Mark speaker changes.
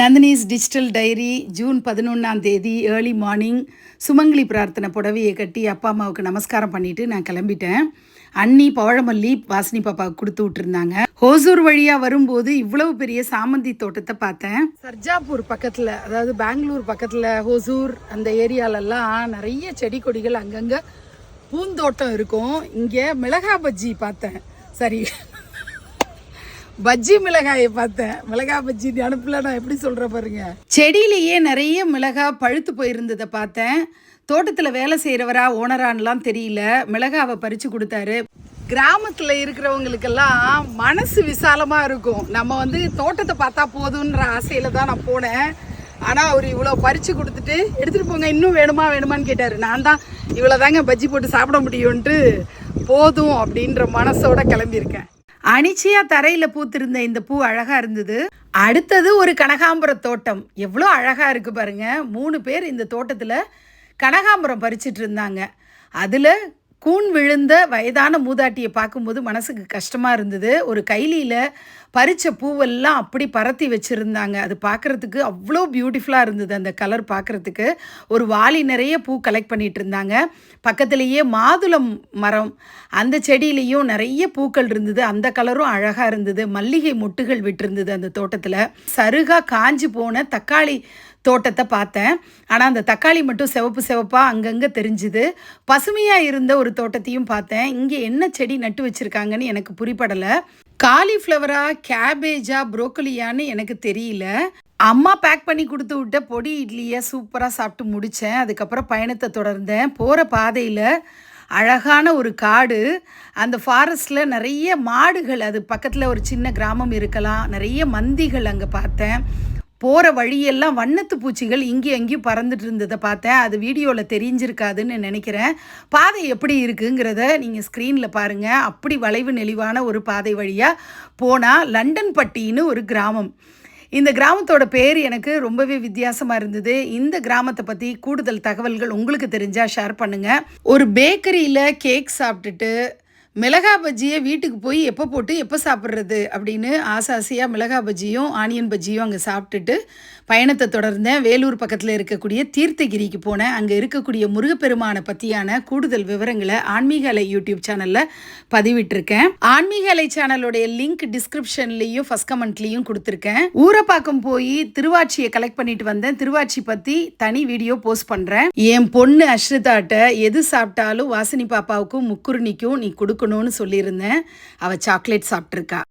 Speaker 1: Nandini's digital diary June 11ஆம் தேதி early morning சுமங்கலி பிரார்த்தனை புடவையை கட்டி அப்பா அம்மாவுக்கு நமஸ்காரம் பண்ணிவிட்டு நான் கிளம்பிட்டேன். அண்ணி பவழமல்லி வாசினி பாப்பாவுக்கு கொடுத்து விட்டுருந்தாங்க. ஹோசூர் வழியாக வரும்போது இவ்வளவு பெரிய சாமந்தி தோட்டத்தை பார்த்தேன். சர்ஜாப்பூர் பக்கத்தில், அதாவது பெங்களூர் பக்கத்தில் ஹோசூர் அந்த ஏரியாலெல்லாம் நிறைய செடி கொடிகள் அங்கங்கே பூந்தோட்டம் இருக்கும். இங்கே மிளகா பஜ்ஜி பார்த்தேன். சரி, பஜ்ஜி மிளகாயை பார்த்தேன். மிளகா பஜ்ஜி அனுப்பல, நான் எப்படி சொல்கிறேன் பாருங்க. செடியிலேயே நிறைய மிளகா பழுத்து போயிருந்ததை பார்த்தேன். தோட்டத்தில் வேலை செய்கிறவரா ஓனரான்லாம் தெரியல, மிளகாவை பறித்து கொடுத்தாரு. கிராமத்தில் இருக்கிறவங்களுக்கெல்லாம் மனசு விசாலமாக இருக்கும். நம்ம தோட்டத்தை பார்த்தா போதுன்ற ஆசையில் தான் நான் போனேன். ஆனால் அவர் இவ்வளோ பறித்து கொடுத்துட்டு எடுத்துகிட்டு போங்க, இன்னும் வேணுமான்னு கேட்டார். நான் தான் இவ்வளோ தாங்க பஜ்ஜி போட்டு சாப்பிட முடியும்ன்ட்டு போதும் அப்படின்ற மனசோட கிளம்பியிருக்கேன். அனிச்சையாக தரையில் பூத்திருந்த இந்த பூ அழகாக இருந்தது. அடுத்தது ஒரு கனகாம்பர தோட்டம். எவ்வளோ அழகாக இருக்குது பாருங்கள். 3 பேர் இந்த தோட்டத்தில் கனகாம்பரம் பறிச்சிட்டு இருந்தாங்க. அதில் கூன் விழுந்த வயதான மூதாட்டியை பார்க்கும்போது மனசுக்கு கஷ்டமாக இருந்தது. ஒரு கைலியில் பறித்த பூவெல்லாம் அப்படி பரத்தி வச்சுருந்தாங்க. அது பார்க்குறதுக்கு அவ்வளோ பியூட்டிஃபுல்லாக இருந்தது. அந்த கலர் பார்க்குறதுக்கு ஒரு வாளி நிறைய பூ கலெக்ட் பண்ணிகிட்டு இருந்தாங்க. பக்கத்துலேயே மாதுளம் மரம், அந்த செடியிலையும் நிறைய பூக்கள் இருந்தது. அந்த கலரும் அழகாக இருந்தது. மல்லிகை மொட்டுகள் விட்டுருந்தது அந்த தோட்டத்தில். சருகாக காஞ்சி போன தக்காளி தோட்டத்தை பார்த்தேன். ஆனால் அந்த தக்காளி மட்டும் சிவப்பாக அங்கங்கே தெரிஞ்சுது. பசுமையாக இருந்த ஒரு தோட்டத்தையும் பார்த்தேன். இங்கே என்ன செடி நட்டு வச்சுருக்காங்கன்னு எனக்கு புரிப்படலை. காலிஃப்ளவரா, கேபேஜா, புரோக்கலியான்னு எனக்கு தெரியல. அம்மா பேக் பண்ணி கொடுத்து விட்ட பொடி இட்லியை சூப்பராக சாப்பிட்டு முடித்தேன். அதுக்கப்புறம் பயணத்தை தொடர்ந்தேன். போகிற பாதையில் அழகான ஒரு காடு, அந்த ஃபாரஸ்ட்டில் நிறைய மாடுகள், அது பக்கத்தில் ஒரு சின்ன கிராமம் இருக்கலாம், நிறைய மந்திகள் அங்கே பார்த்தேன். போகிற வழியெல்லாம் வண்ணத்து பூச்சிகள் இங்கேயும் அங்கேயும் பறந்துட்டு இருந்ததை பார்த்தேன். அது வீடியோவில் தெரிஞ்சிருக்காதுன்னு நினைக்கிறேன். பாதை எப்படி இருக்குங்கிறத நீங்கள் ஸ்க்ரீனில் பாருங்கள். அப்படி வளைவு நெளிவான ஒரு பாதை வழியாக போனால் லண்டன் பட்டின்னு ஒரு கிராமம். இந்த கிராமத்தோட பேர் எனக்கு ரொம்பவே வித்தியாசமாக இருந்தது. இந்த கிராமத்தை பற்றி கூடுதல் தகவல்கள் உங்களுக்கு தெரிஞ்சால் ஷேர் பண்ணுங்கள். ஒரு பேக்கரியில் கேக் சாப்பிட்டுட்டு மிளகா பஜ்ஜியை வீட்டுக்கு போய் எப்போ போட்டு எப்போ சாப்பிட்றது அப்படின்னு ஆசையாக மிளகா பஜ்ஜியும் ஆனியன் பஜ்ஜியும் அங்கே சாப்பிட்டுட்டு பயணத்தை தொடர்ந்தேன். வேலூர் பக்கத்தில் இருக்கக்கூடிய தீர்த்தகிரிக்கு போனேன். அங்கே இருக்கக்கூடிய முருகப்பெருமானை பற்றியான கூடுதல் விவரங்களை ஆன்மீக அலை யூடியூப் சேனலில் பதிவிட்டிருக்கேன். ஆன்மீக அலை சேனலோடைய லிங்க் டிஸ்கிரிப்ஷன்லேயும் ஃபஸ்ட் கமெண்ட்லேயும் கொடுத்துருக்கேன். ஊரப்பாக்கம் போய் திருவாச்சியை கலெக்ட் பண்ணிட்டு வந்தேன். திருவாச்சி பற்றி தனி வீடியோ போஸ்ட் பண்ணுறேன். என் பொண்ணு அஸ்ரிதாட்ட எது சாப்பிட்டாலும் வாசினி பாப்பாவுக்கும் முக்குருணிக்கும் நீ கொடுக்கணும்னு சொல்லியிருந்தேன். அவள் சாக்லேட் சாப்பிட்ருக்கா.